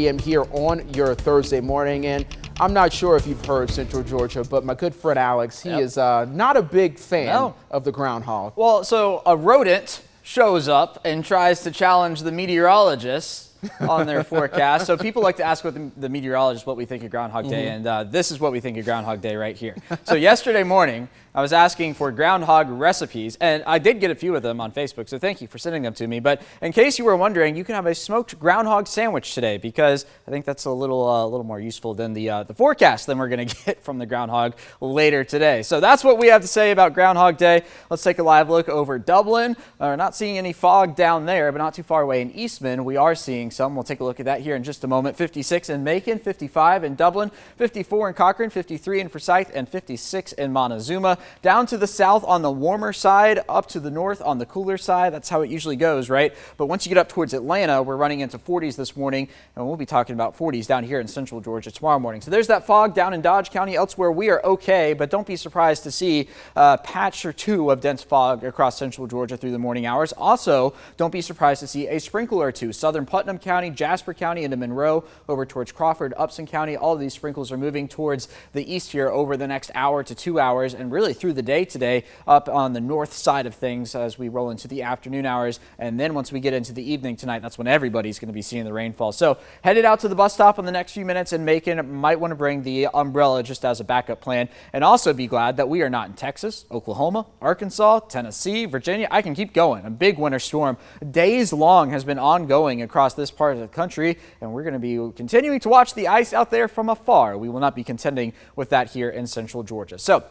am here on your Thursday morning, and I'm not sure if you've heard Central Georgia, but my good friend Alex, he is not a big fan of the groundhog. Well, so a rodent shows up and tries to challenge the meteorologists on their forecast. So people like to ask the meteorologists what we think of Groundhog Day, and this is what we think of Groundhog Day right here. So yesterday morning, I was asking for groundhog recipes, and I did get a few of them on Facebook, so thank you for sending them to me. But in case you were wondering, you can have a smoked groundhog sandwich today, because I think that's a little more useful than the forecast than we're going to get from the groundhog later today. So that's what we have to say about Groundhog Day. Let's take a live look over Dublin. We're not seeing any fog down there, but not too far away in Eastman, we are seeing some. We'll take a look at that here in just a moment. 56 in Macon, 55 in Dublin, 54 in Cochrane, 53 in Forsyth, and 56 in Montezuma. Down to the south on the warmer side, up to the north on the cooler side. That's how it usually goes, right? But once you get up towards Atlanta, we're running into 40s this morning, and we'll be talking about 40s down here in central Georgia tomorrow morning. So there's that fog down in Dodge County. Elsewhere, we are okay, but don't be surprised to see a patch or two of dense fog across central Georgia through the morning hours. Also, don't be surprised to see a sprinkle or two. Southern Putnam County, Jasper County, into Monroe, over towards Crawford, Upson County. All of these sprinkles are moving towards the east here over the next hour to 2 hours, and really through the day today up on the north side of things as we roll into the afternoon hours. And then once we get into the evening tonight, that's when everybody's going to be seeing the rainfall. So headed out to the bus stop in the next few minutes in Macon. Might want to bring the umbrella just as a backup plan, and also be glad that we are not in Texas, Oklahoma, Arkansas, Tennessee, Virginia. I can keep going. A big winter storm days long has been ongoing across this part of the country, and we're going to be continuing to watch the ice out there from afar. We will not be contending with that here in central Georgia. So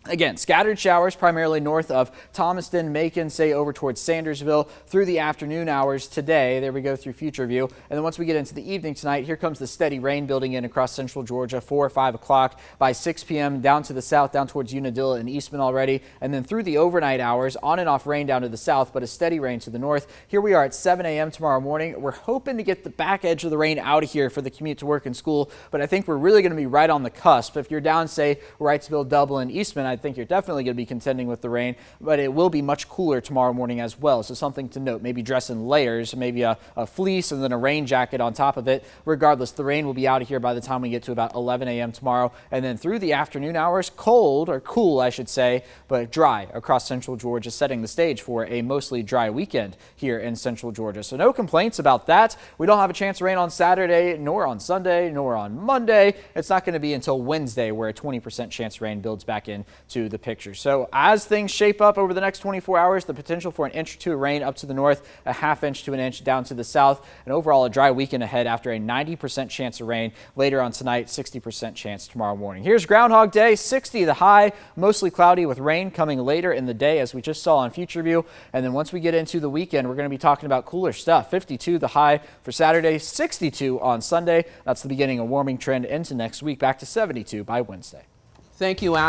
again, scattered showers primarily north of Thomaston, Macon, say over towards Sandersville through the afternoon hours today. There we go through future view. And then once we get into the evening tonight, here comes the steady rain building in across central Georgia, 4 or 5 o'clock. By 6 p.m. down to the south, down towards Unadilla and Eastman already. And then through the overnight hours, on and off rain down to the south, but a steady rain to the north. Here we are at 7 a.m. tomorrow morning. We're hoping to get the back edge of the rain out of here for the commute to work and school, but I think we're really going to be right on the cusp. If you're down, say, Wrightsville, Dublin, Eastman, I think you're definitely going to be contending with the rain, but it will be much cooler tomorrow morning as well. So something to note, maybe dress in layers, maybe a fleece and then a rain jacket on top of it. Regardless, the rain will be out of here by the time we get to about 11 a.m. tomorrow. And then through the afternoon hours, cold, or cool, I should say, but dry across central Georgia, setting the stage for a mostly dry weekend here in central Georgia. So no complaints about that. We don't have a chance of rain on Saturday, nor on Sunday, nor on Monday. It's not going to be until Wednesday where a 20% chance of rain builds back into the picture. So as things shape up over the next 24 hours, the potential for an inch or two of rain up to the north, a ½ inch to an inch down to the south, and overall a dry weekend ahead after a 90% chance of rain later on tonight, 60% chance tomorrow morning. Here's Groundhog Day, 60 the high, mostly cloudy with rain coming later in the day as we just saw on Future View. And then once we get into the weekend, we're going to be talking about cooler stuff. 52 the high for Saturday, 62 on Sunday. That's the beginning of a warming trend into next week, back to 72 by Wednesday. Thank you, Al.